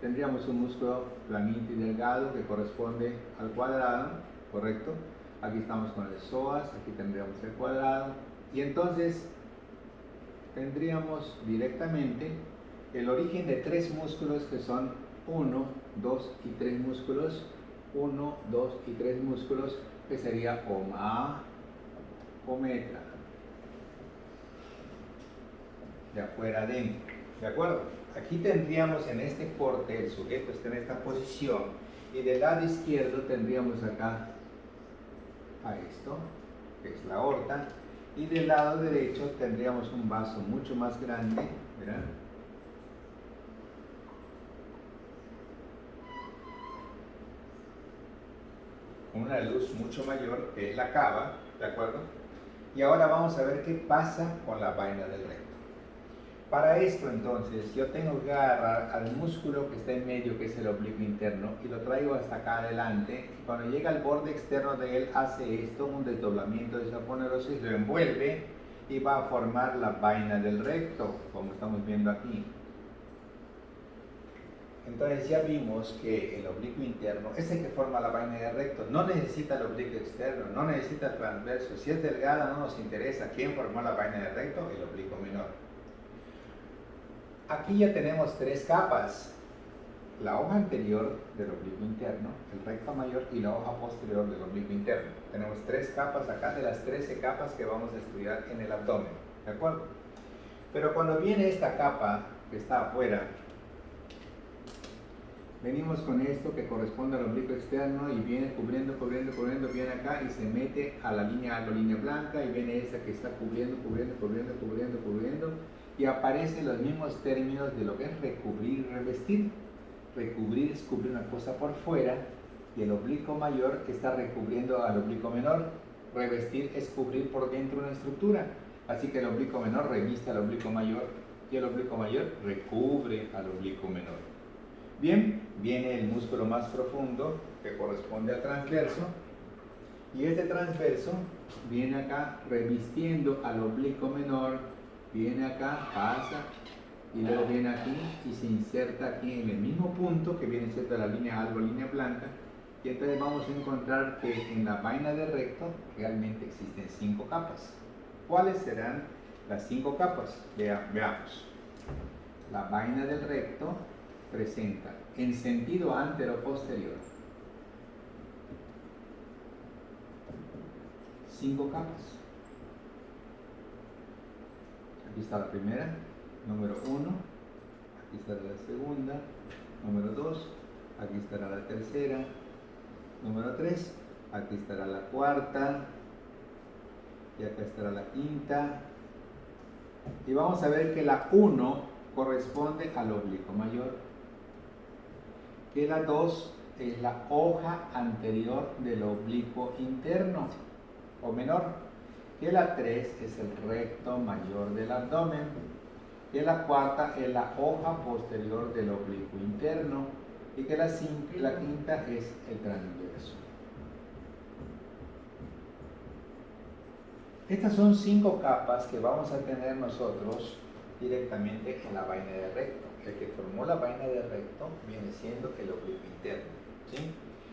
Tendríamos un músculo planito y delgado que corresponde al cuadrado, ¿correcto? Aquí estamos con el psoas, aquí tendríamos el cuadrado, y entonces tendríamos directamente el origen de tres músculos que son 1, 2 y 3 músculos, 1, 2 y 3 músculos, que sería oma, ometra, de afuera adentro, ¿de acuerdo? Aquí tendríamos en este corte, el sujeto está en esta posición, y del lado izquierdo tendríamos acá a esto, que es la aorta, y del lado derecho tendríamos un vaso mucho más grande, ¿verdad? Con una luz mucho mayor, que es la cava, ¿de acuerdo? Y ahora vamos a ver qué pasa con la vaina del recto. Para esto entonces yo tengo que agarrar al músculo que está en medio, que es el oblicuo interno, y lo traigo hasta acá adelante, y cuando llega al borde externo de él hace esto, un desdoblamiento de esa ponerosis, lo envuelve y va a formar la vaina del recto, como estamos viendo aquí. Entonces ya vimos que el oblicuo interno es el que forma la vaina del recto, no necesita el oblicuo externo, no necesita el transverso. Si es delgada no nos interesa. ¿Quién formó la vaina del recto? El oblicuo menor. Aquí ya tenemos tres capas: la hoja anterior del oblicuo interno, el recto mayor, y la hoja posterior del oblicuo interno. Tenemos tres capas acá de las 13 capas que vamos a estudiar en el abdomen, ¿de acuerdo? Pero cuando viene esta capa que está afuera, venimos con esto que corresponde al oblicuo externo y viene cubriendo, viene acá y se mete a la línea blanca, y viene esa que está cubriendo, y aparecen los mismos términos de lo que es recubrir y revestir. Recubrir es cubrir una cosa por fuera, y el oblicuo mayor está recubriendo al oblicuo menor. Revestir es cubrir por dentro una estructura. Así que el oblicuo menor reviste al oblicuo mayor, y el oblicuo mayor recubre al oblicuo menor. Bien, viene el músculo más profundo, que corresponde al transverso, y este transverso viene acá revistiendo al oblicuo menor, viene acá, pasa, y luego viene aquí y se inserta aquí en el mismo punto, que viene siendo la línea algo, línea blanca, y entonces vamos a encontrar que en la vaina del recto realmente existen 5 capas. ¿Cuáles serán las 5 capas? Veamos. La vaina del recto presenta en sentido antero-posterior 5 capas. Aquí está la primera, número 1, aquí estará la segunda, número 2, aquí estará la tercera, número 3, aquí estará la cuarta, y acá estará la quinta, y vamos a ver que la 1 corresponde al oblicuo mayor, que la 2 es la hoja anterior del oblicuo interno o menor, que la 3 es el recto mayor del abdomen, que la cuarta es la hoja posterior del oblicuo interno, y que la quinta es el transverso. Estas son 5 capas que vamos a tener nosotros directamente en la vaina del recto. El que formó la vaina del recto viene siendo el oblicuo interno, ¿sí?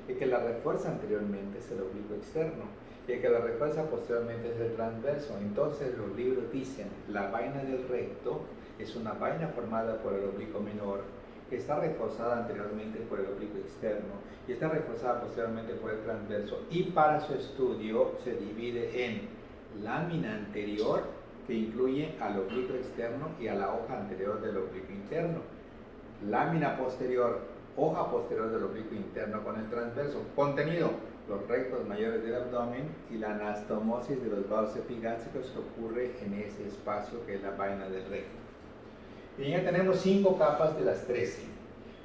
El que la refuerza anteriormente es el oblicuo externo, y el que la refuerza posteriormente es el transverso. Entonces los libros dicen: la vaina del recto es una vaina formada por el oblicuo menor, que está reforzada anteriormente por el oblicuo externo y está reforzada posteriormente por el transverso, y para su estudio se divide en lámina anterior, que incluye al oblicuo externo y a la hoja anterior del oblicuo interno, lámina posterior, hoja posterior del oblicuo interno con el transverso. Contenido: los rectos mayores del abdomen y la anastomosis de los vasos epigástricos que ocurre en ese espacio que es la vaina del recto. Y ya tenemos 5 capas de las 13.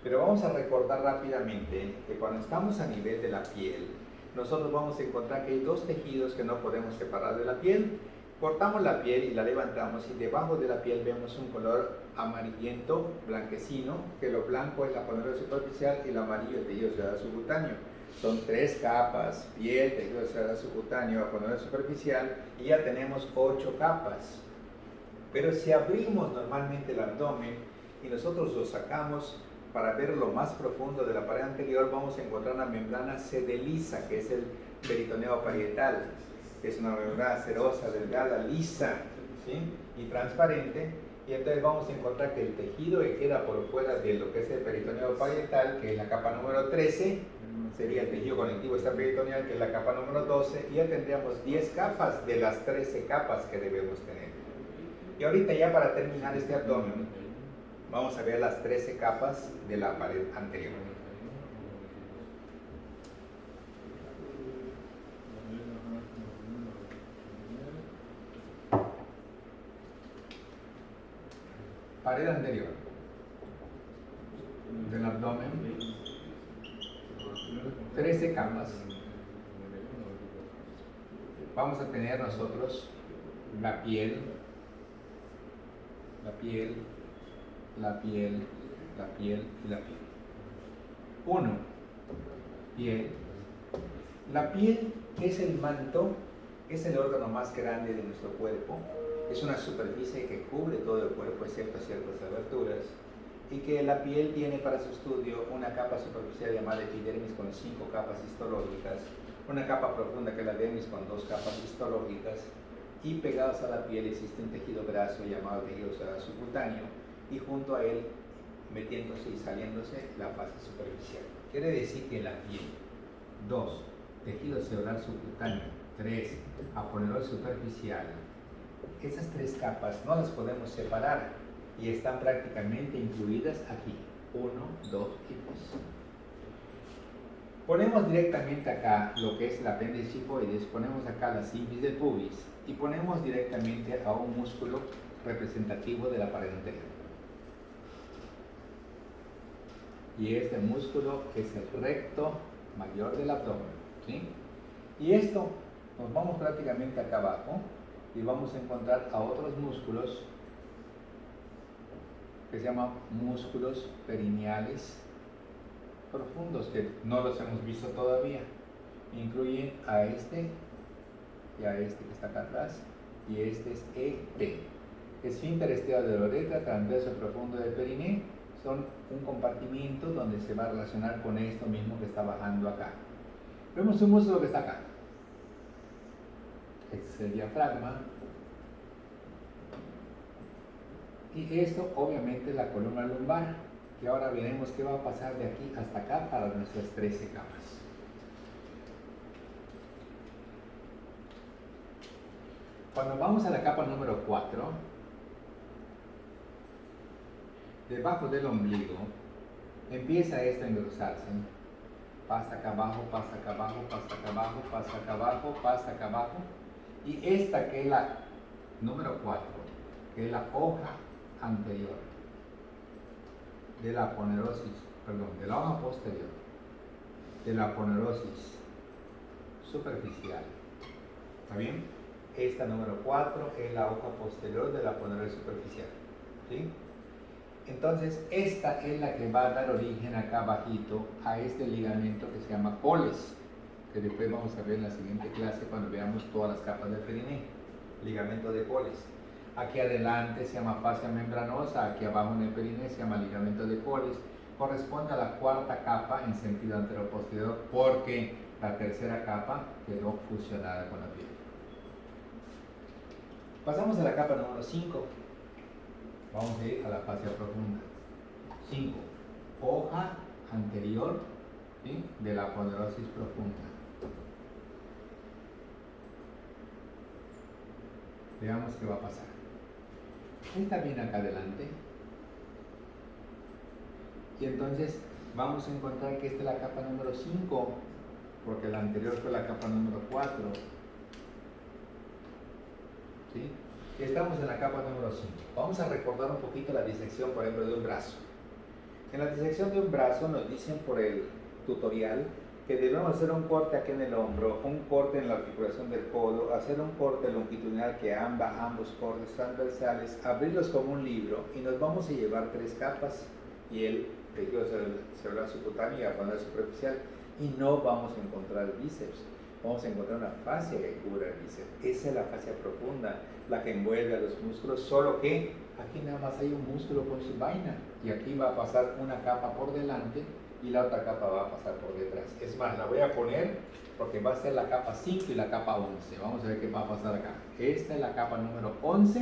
Pero vamos a recordar rápidamente que cuando estamos a nivel de la piel, nosotros vamos a encontrar que hay 2 tejidos que no podemos separar de la piel. Cortamos la piel y la levantamos y debajo de la piel vemos un color amarillento, blanquecino, que lo blanco es la aponeurosis superficial y lo amarillo el tejido cerebral subcutáneo. Son 3 capas: piel, tejido cerebral subcutáneo, aponeurosis superficial, y ya tenemos 8 capas. Pero si abrimos normalmente el abdomen y nosotros lo sacamos para ver lo más profundo de la pared anterior, vamos a encontrar una membrana sedeliza, que es el peritoneo parietal. Es una membrana cerosa, delgada, lisa, ¿sí?, y transparente. Y entonces vamos a encontrar que el tejido que queda por fuera de lo que es el peritoneo parietal, que es la capa número 13, sería el tejido conectivo extraperitoneal, que es la capa número 12, y ya tendríamos 10 capas de las 13 capas que debemos tener. Y ahorita, ya para terminar este abdomen, vamos a ver las 13 capas de la pared anterior. Pared anterior del abdomen, 13 capas. Vamos a tener nosotros la piel, la piel, la piel, la piel y la piel. 1. Piel. La piel es el manto, es el órgano más grande de nuestro cuerpo. Es una superficie que cubre todo el cuerpo excepto ciertas aberturas, y que la piel tiene para su estudio una capa superficial llamada epidermis con 5 capas histológicas, una capa profunda que es la dermis con 2 capas histológicas, y pegados a la piel existe un tejido graso llamado tejido cerebral subcutáneo, y junto a él, metiéndose y saliéndose, la fase superficial. Quiere decir que la piel, 2, tejido cerebral subcutáneo, 3, aponeurosis superficial, esas 3 capas no las podemos separar y están prácticamente incluidas aquí: 1, 2 y 3. Ponemos directamente acá lo que es el apéndice xifoides, ponemos acá la sínfisis del pubis y ponemos directamente a un músculo representativo de la pared anterior. Y este músculo es el recto mayor del abdomen, ¿sí? Y esto, nos vamos prácticamente acá abajo y vamos a encontrar a otros músculos que se llaman músculos perineales profundos, que no los hemos visto todavía. Incluyen a este y a este que está acá atrás, y este es ET. Esfínter estiado de la uretra, transverso profundo del periné, son un compartimiento donde se va a relacionar con esto mismo que está bajando acá. Vemos un músculo que está acá. Este es el diafragma. Y esto obviamente es la columna lumbar, que ahora veremos qué va a pasar de aquí hasta acá para nuestras 13 capas. Cuando vamos a la capa número 4, debajo del ombligo, empieza esto a engrosarse. Pasa acá abajo, pasa acá abajo, pasa acá abajo, pasa acá abajo, pasa acá abajo. Y esta, que es la número 4, que es la hoja anterior de la aponeurosis, de la hoja posterior de la aponeurosis superficial. ¿Está bien? Esta número 4 es la hoja posterior de la aponeurosis superficial, ¿sí? Entonces, esta es la que va a dar origen acá abajito a este ligamento que se llama coles, que después vamos a ver en la siguiente clase cuando veamos todas las capas del periné. Ligamento de coles. Aquí adelante se llama fascia membranosa, aquí abajo en el periné se llama ligamento de coles. Corresponde a la 4ª capa en sentido anteroposterior, porque la 3ª capa quedó fusionada con la piel. Pasamos a la capa número 5. Vamos a ir a la fascia profunda. 5. Hoja anterior, ¿sí?, de la aponeurosis profunda. Veamos qué va a pasar. Esta viene acá adelante. Y entonces vamos a encontrar que esta es la capa número 5, porque la anterior fue la capa número 4. ¿Sí? Estamos en la capa número 5. Vamos a recordar un poquito la disección, por ejemplo, de un brazo. En la disección de un brazo nos dicen por el tutorial que debemos hacer un corte aquí en el hombro, un corte en la articulación del codo, hacer un corte longitudinal que ambos cortes transversales, abrirlos como un libro y nos vamos a llevar 3 capas y el tejido celular subcutáneo y abdominal superficial, y no vamos a encontrar el bíceps. Vamos a encontrar una fascia que cubra el bíceps. Esa es la fascia profunda, la que envuelve a los músculos, solo que aquí nada más hay un músculo con su vaina y aquí va a pasar una capa por delante y la otra capa va a pasar por detrás. Es más, la voy a poner porque va a ser la capa 5 y la capa 11. Vamos a ver qué va a pasar acá. Esta es la capa número 11,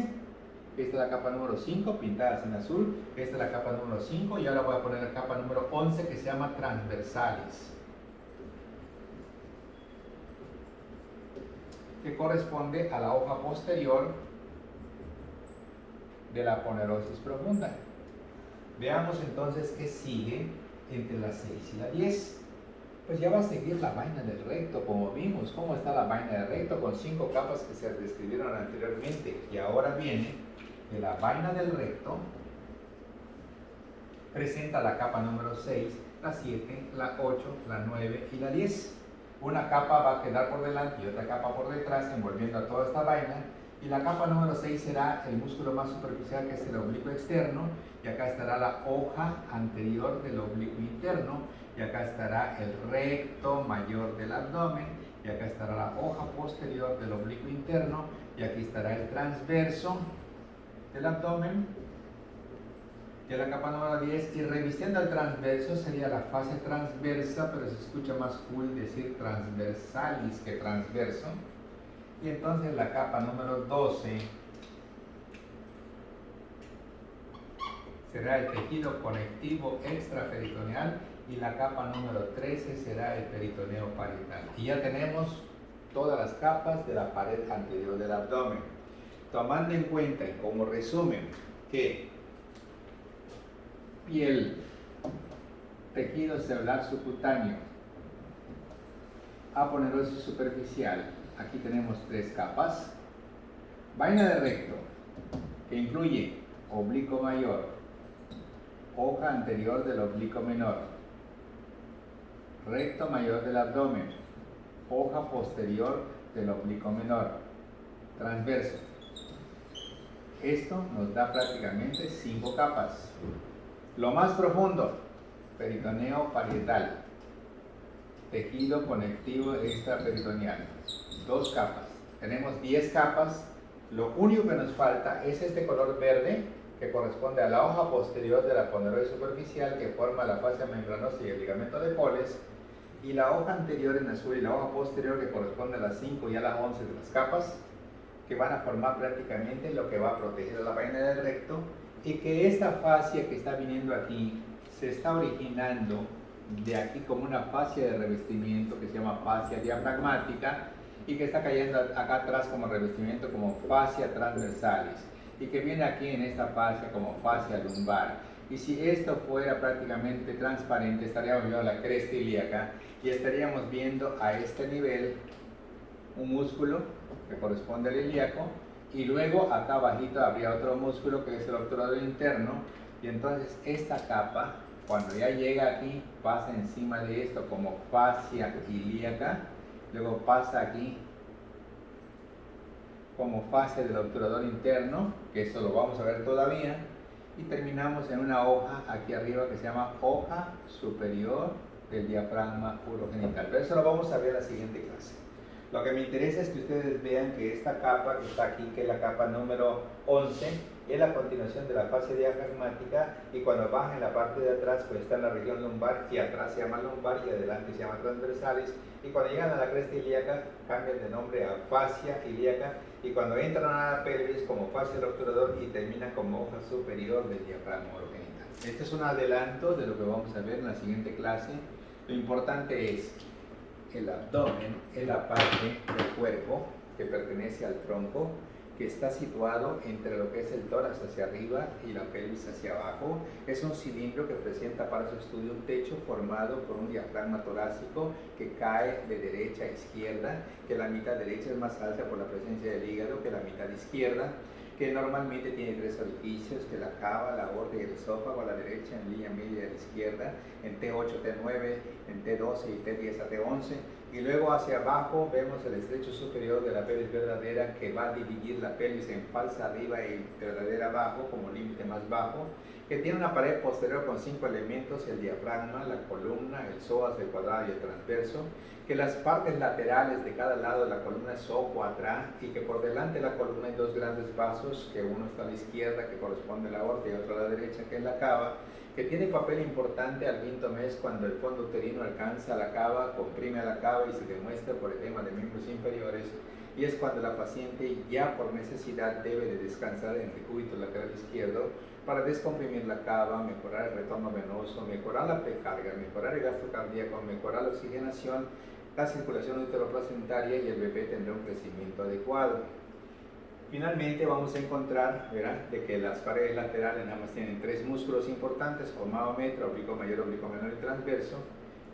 esta es la capa número 5, pintadas en azul, esta es la capa número 5 y ahora voy a poner la capa número 11 que se llama transversales, que corresponde a la hoja posterior de la aponerosis profunda. Veamos entonces qué sigue entre la 6 y la 10. Pues ya va a seguir la vaina del recto, como vimos. ¿Cómo está la vaina del recto? Con 5 capas que se describieron anteriormente. Y ahora viene que la vaina del recto presenta la capa número 6, la 7, la 8, la 9 y la 10. Una capa va a quedar por delante y otra capa por detrás, envolviendo a toda esta vaina. Y la capa número 6 será el músculo más superficial, que es el oblicuo externo. Y acá estará la hoja anterior del oblicuo interno. Y acá estará el recto mayor del abdomen. Y acá estará la hoja posterior del oblicuo interno. Y aquí estará el transverso del abdomen. Y la capa número 10, y revistiendo el transverso sería la fascia transversa, pero se escucha más cool decir transversalis que transverso. Y entonces la capa número 12 será el tejido conectivo extraperitoneal y la capa número 13 será el peritoneo parietal. Y ya tenemos todas las capas de la pared anterior del abdomen. Tomando en cuenta, y como resumen, que piel, tejido celular subcutáneo, aponerosis superficial, aquí tenemos 3 capas. Vaina de recto, que incluye oblicuo mayor, hoja anterior del oblicuo menor, recto mayor del abdomen, hoja posterior del oblicuo menor, transverso. Esto nos da prácticamente 5 capas. Lo más profundo, peritoneo parietal, tejido conectivo extraperitoneal, 2 capas. Tenemos 10 capas. Lo único que nos falta es este color verde, que corresponde a la hoja posterior de la aponerosis superficial, que forma la fascia membranosa y el ligamento de Poles, y la hoja anterior en azul y la hoja posterior, que corresponde a las 5 y a las 11 de las capas, que van a formar prácticamente lo que va a proteger a la vaina del recto, y que esta fascia que está viniendo aquí se está originando de aquí como una fascia de revestimiento que se llama fascia diafragmática, y que está cayendo acá atrás como revestimiento como fascia transversalis, y que viene aquí en esta fascia como fascia lumbar. Y si esto fuera prácticamente transparente, estaríamos viendo la cresta ilíaca y estaríamos viendo a este nivel un músculo que corresponde al ilíaco, y luego acá abajito habría otro músculo que es el obturador interno, y entonces esta capa, cuando ya llega aquí, pasa encima de esto como fascia ilíaca, luego pasa aquí como fascia del obturador interno, que eso lo vamos a ver todavía, y terminamos en una hoja aquí arriba que se llama hoja superior del diafragma urogenital. Pero eso lo vamos a ver en la siguiente clase. Lo que me interesa es que ustedes vean que esta capa que está aquí, que es la capa número 11, es la continuación de la fascia diafragmática, y cuando baja en la parte de atrás pues está en la región lumbar, y atrás se llama lumbar y adelante se llama transversalis, y cuando llegan a la cresta ilíaca cambian de nombre a fascia ilíaca, y cuando entran a la pelvis como fascia del obturador y terminan como hoja superior del diafragma urogenital. Este es un adelanto de lo que vamos a ver en la siguiente clase. Lo importante es el abdomen, es la parte del cuerpo que pertenece al tronco, que está situado entre lo que es el tórax hacia arriba y la pelvis hacia abajo. Es un cilindro que presenta para su estudio un techo formado por un diafragma torácico que cae de derecha a izquierda, que la mitad derecha es más alta por la presencia del hígado que la mitad izquierda, que normalmente tiene 3 orificios, que la cava, la aorta y el esófago a la derecha, en línea media a la izquierda, en T8, T9, en T12 y T10 a T11, y luego hacia abajo vemos el estrecho superior de la pelvis verdadera que va a dividir la pelvis en falsa arriba y verdadera abajo como límite más bajo, que tiene una pared posterior con 5 elementos: el diafragma, la columna, el psoas, el cuadrado y el transverso, que las partes laterales de cada lado de la columna es O4A y que por delante de la columna hay 2 grandes vasos, que uno está a la izquierda que corresponde a la aorta y otro a la derecha que es la cava, que tiene papel importante al quinto mes cuando el fondo uterino alcanza la cava, comprime a la cava y se demuestra por edema de miembros inferiores, y es cuando la paciente ya por necesidad debe de descansar en el cúbito lateral izquierdo para descomprimir la cava, mejorar el retorno venoso, mejorar la precarga, mejorar el gasto cardíaco, mejorar la oxigenación, la circulación uteroplacentaria, y el bebé tendrá un crecimiento adecuado. Finalmente vamos a encontrar, ¿verdad?, de que las paredes laterales nada más tienen 3 músculos importantes: comado metro, oblicuo mayor, oblicuo menor y transverso.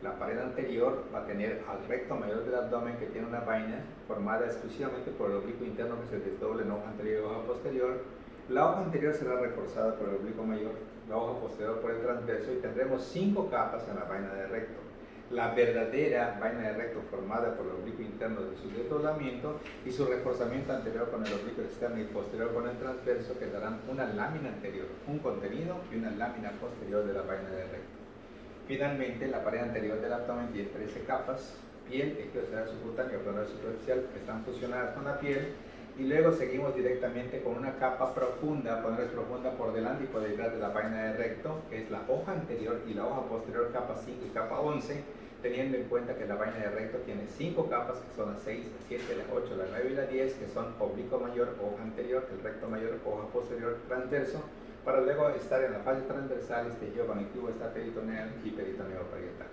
La pared anterior va a tener al recto mayor del abdomen, que tiene una vaina formada exclusivamente por el oblicuo interno que se desdobla en hoja anterior y hoja posterior. La hoja anterior será reforzada por el oblicuo mayor, la hoja posterior por el transverso, y tendremos 5 capas en la vaina de recto. La verdadera vaina de recto formada por el oblicuo interno de su desdoblamiento y su reforzamiento anterior con el oblicuo externo y posterior con el transverso, que darán una lámina anterior, un contenido, y una lámina posterior de la vaina de recto. Finalmente, la pared anterior del abdomen tiene 13 capas: piel, tejido cerebral subcutáneo, pleural superficial, que están fusionadas con la piel, y luego seguimos directamente con una capa profunda, profunda por delante y por detrás de la vaina de recto, que es la hoja anterior y la hoja posterior, capa 5 y capa 11, teniendo en cuenta que la vaina de recto tiene 5 capas, que son la 6, la 7, la 8, la 9 y la 10, que son oblicuo mayor, hoja anterior, el recto mayor, hoja posterior, transverso, para luego estar en la fase transversal, tejido conectivo extraperitoneal y peritoneo parietal.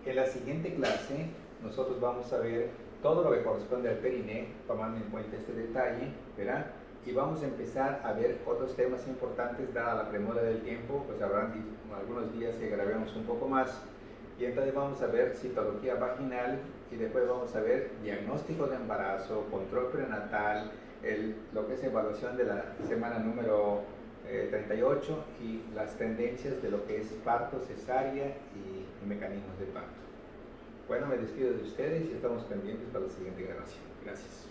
En la siguiente clase nosotros vamos a ver todo lo que corresponde al periné, tomando en cuenta este detalle, ¿verdad? Y vamos a empezar a ver otros temas importantes, dada la premura del tiempo, pues habrán algunos días que grabemos un poco más, y entonces vamos a ver citología vaginal, y después vamos a ver diagnóstico de embarazo, control prenatal, lo que es evaluación de la semana número 38, y las tendencias de lo que es parto, cesárea y mecanismos de parto. Bueno, me despido de ustedes y estamos pendientes para la siguiente grabación. Gracias.